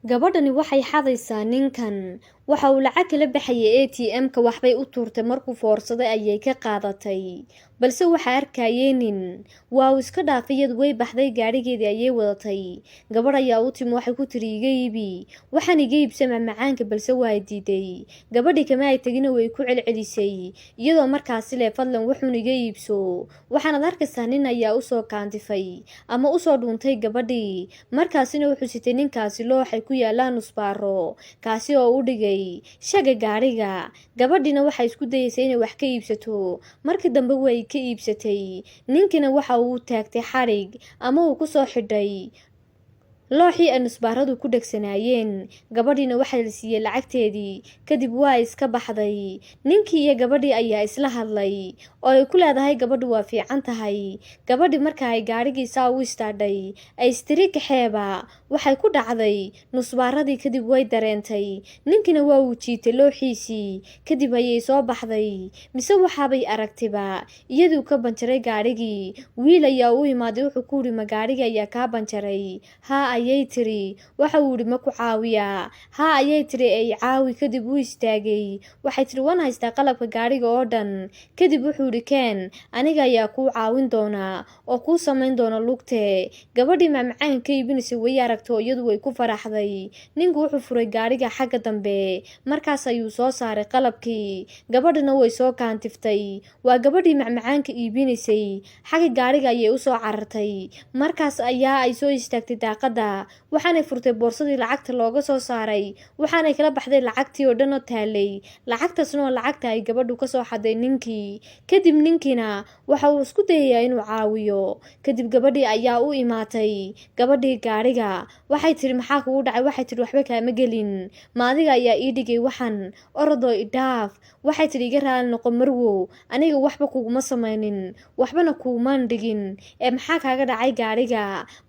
gabadhani waxay xadaysaa ninkan waxa uu lacag kala baxayay ATM-ka waxbay u tuurtay markuu foorsaday ayay ka qaadatay balse waxa arkayay nin waa iska dhaafiyad way baxday gaarigeedii ayay wadatay gabadh ayaa u timi waxay ku tiri iga iibi waxaan iga iibsama macaanka balse waa diiday gabadhii kama ay tagina way ku celcelisay iyadoo markaasi le fadlan wuxuu iga iibso waxaanad arkaysaa nin ayaa u soo kaantifay ama u soo dhuuntay gabadhii markaasina wuxuu sitay ninkaasi looxay ku yaalaan nusbaaro kaasi oo u dhigay shaga gaariga gabadhina waxay isku dayaysay inay wax ka iibsato markii dambe way ka iibsatay ninkina waxa uu taagtay xarig ama uu ku soo xidhay looxii ay nusbaaradu ku dhagsanaayeen gabadhiina waxaa la siiyey lacagteedii kadib waa iska baxday ninkii iyo gabadhii ayaa isla hadlay oo ay ku leedahay gabadhu waa fiican tahay gabadhii marka ay gaarigiisa u istaadhay ay istiri kaxeeba waxay ku dhacday nusbaaradii kadib way dareentay ninkiina waa uu jiitay looxiisii kadib ayay soo baxday mise waxaabay aragtiba iyaduu ka banjaray gaarigii wiil ayaa u imaaday wuxuu ku yidhi ma gaarigii ayaa kaa banjaray ayay tiri waxa uu yidhi ma ku caawiyaa ayay tiri ay caawi kadib uu istaagay waxay tiri waan haystaa qalabka gaariga oo dhan kadib wuxuu yidhi keen aniga ayaa kuu caawin doonaa oo kuu samayn doona lugte gabadhii macmacaan ka iibinaysa way aragto iyadu way ku faraxday ninku wuxuu furay gaariga xagga dambe markaas ayuu soo saaray qalabkii gabadhina way soo kaantiftay waa gabadhii macmacaanka iibinaysay xagga gaariga ayay u soo carartay markaas ayaa ay soo istaagtay daaqada waxaanay furtay boorsadii lacagta looga soo saaray waxaanay kala baxday lacagtii oo dhan oo taalay lacagtaasna oo lacagta ay gabadhu ka soo xaday ninkii kadib ninkiina waxa uu isku dayayaa inuu caawiyo kadib gabadhii ayaa u imaatay gabadhii gaariga waxay tiri maxaa kugu dhacay waxay tiri waxba kaama gelin maadiga ayaa ii dhigay waxan orodoo idhaaf waxay tiri iga raali noqo marwow aniga waxba kuguma samaynin waxbana kugumaan dhigin ee maxaa kaaga dhacay gaariga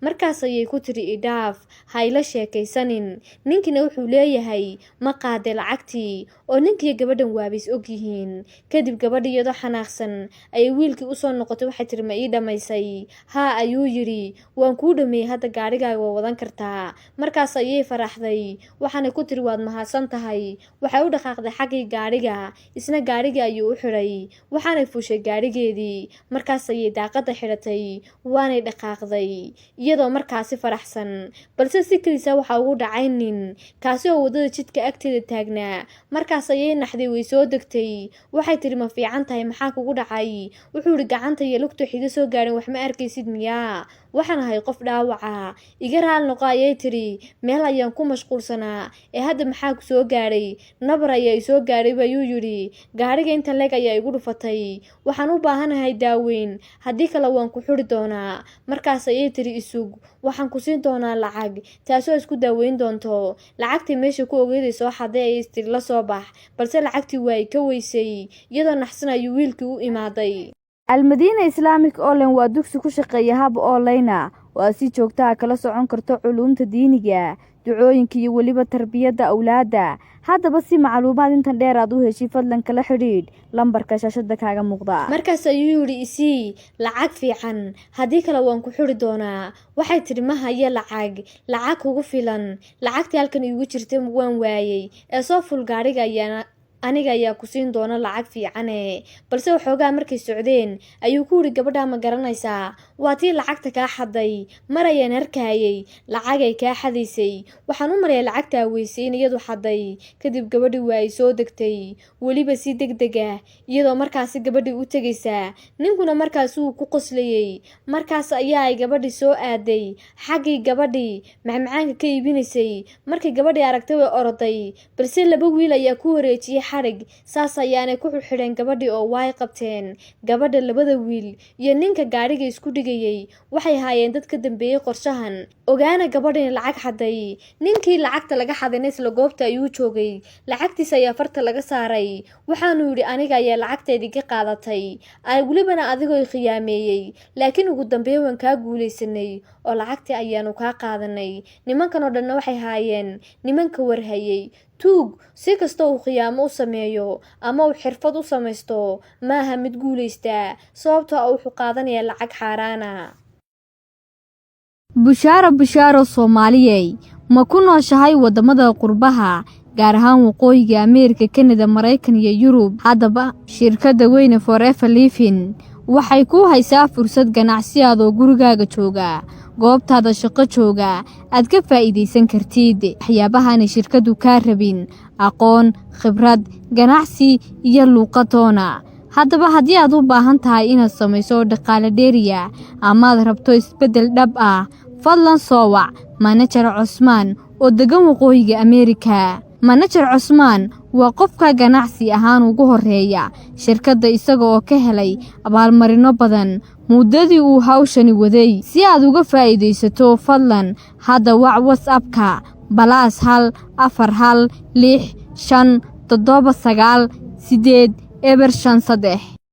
markaas ayay ku tiri idhaaf hayla sheekaysanin ninkina wuxuu leeyahay ma qaade lacagtii oo ninkiiyo gabadhan waabays og yihiin kadib gabadhi iyadoo xanaaqsan ayay wiilkii usoo noqotay waxay tiri ma ii dhammaysay ayuu yidhi waan kuu dhameeyey hadda gaarigaaga waa wadan kartaa markaas ayay faraxday waxaanay ku tiri waad mahadsan tahay waxay u dhaqaaqday xaggii gaariga isna gaarigii ayuu u xidhay waxaanay fuushay gaarigeedii markaas ayay daaqada xidhatay waanay dhaqaaqday iyadoo markaasi faraxsan balse si kaliisa waxa ugu dhacay nin kaasi oo wadada jidka agteeda taagnaa markaas ayay naxday way soo degtay waxay tiri ma fiican tahay maxaa kugu dhacay wuxuu yidhi gacanta iyo lugta xiga soo gaadhin wax ma arkaysid miyaa waxaan ahay qof dhaawaca iga raali noqo ayay tiri meel ayaan ku mashquulsanaa ee hadda maxaa ku soo gaadhay nabar ayaa isoo gaadhay bayuu yidhi gaariga inta leeg ayaa igu dhufatay waxaan u baahanahay daaweyn haddii kale waan ku xuri doonaa markaas ayay tiri isug waxaan ku siin doonaa lacag taasoo isku daaweyn doonto lacagtii meesha ku ogeeday soo xaday ayay istiri la soo bax balse lacagtii waa ay ka weysay iyadoo naxsan ayuu wiilkii u imaaday almadiina islaamic online waa dugsi ku shaqeeya hab online oo aad si joogta ah kala socon karto culuumta diiniga ducooyinka iyo weliba tarbiyadda awlaadda haddaba si macluumaad intan dheer aad u heshay fadlan kala xidhiidh lambarka shaashada kaaga muuqda markaas ayuu yidhi isii lacag fiican haddii kale waan ku xuri doonaa waxay tiri ma haya lacag kugu filan lacagtii halkan iigu jirtay waan waayey ee soo ful gaariga aniga ayaa ku siin doona lacag fiicane balse waxoogaa markay socdeen ayuu ku yidhi gabadhaa ma garanaysaa waa tii lacagta kaa xaday mar ayaan arkayay lacagay kaa xadaysay waxaan u marayaa lacagtaa weysay in iyadu xaday kadib gabadhii waa ay soo degtay weliba si degdeg ah iyadoo markaasi gabadhii u tegaysaa ninkuna markaasi uu ku qoslayay markaas ayaa ay gabadhii soo aaday xaggii gabadhii macmacaanka ka iibinaysay markay gabadhii aragtay way oroday balse laba wiil ayaa ku wareejiyay xarig saas ayaanay ku xidheen gabadhii oo waay qabteen gabadha labada wiil iyo ninka gaariga isku dhigayay waxay haayeen dad ka dambeeyey qorshahan ogaana gabadhani lacag xaday ninkii lacagta laga xadayna isla goobta ayuu joogay lacagtiis ayaa farta laga saaray waxaanuu yidhi aniga ayaa lacagteedii ka qaadatay welibana adigoo khiyaameeyey laakiin ugu dambeey waan kaa guulaysanay oo lacagtii ayaanu kaa qaadanay nimankan oo dhanna waxay haayeen nimanka warhayay tuug si kasta uu khiyaamo u sameeyo ama uu xirfad u samaysto maaha mid guulaysta sababtoo ah wuxuu qaadanayaa lacag xaaraana bushaaro Soomaaliyey ma ku nooshahay wadamada qurbaha gaar ahaan waqooyiga Ameerika, Kanada, Mareykan iyo Yurub? Haddaba shirkadda weyne Forever Living waxay ku haysaa fursad ganacsi adoo gurigaaga jooga, goobtaada shaqo jooga, aad ka faa'iideysan kartid waxyaabahan shirkadu ka rabin aqoon, khibrad, ganacsi iyo luqadoona. Haddaba haddii aad u baahan tahay inaad samayso dhaqaale dheeriya ama aad rabto isbeddel dhab ah, fadlan soo wac Manager Cusmaan oo degan waqooyiga Ameerika. Manager Cusmaan waa qofka ganacsi ahaan ugu horeeya shirkadda isaga oo ka helay abaalmarino badan muddadii uu hawshani waday. Si aad uga faa'iideysato, fadlan hadda wac WhatsApp-ka +1 4 1 6 5 7 9 8 5 3.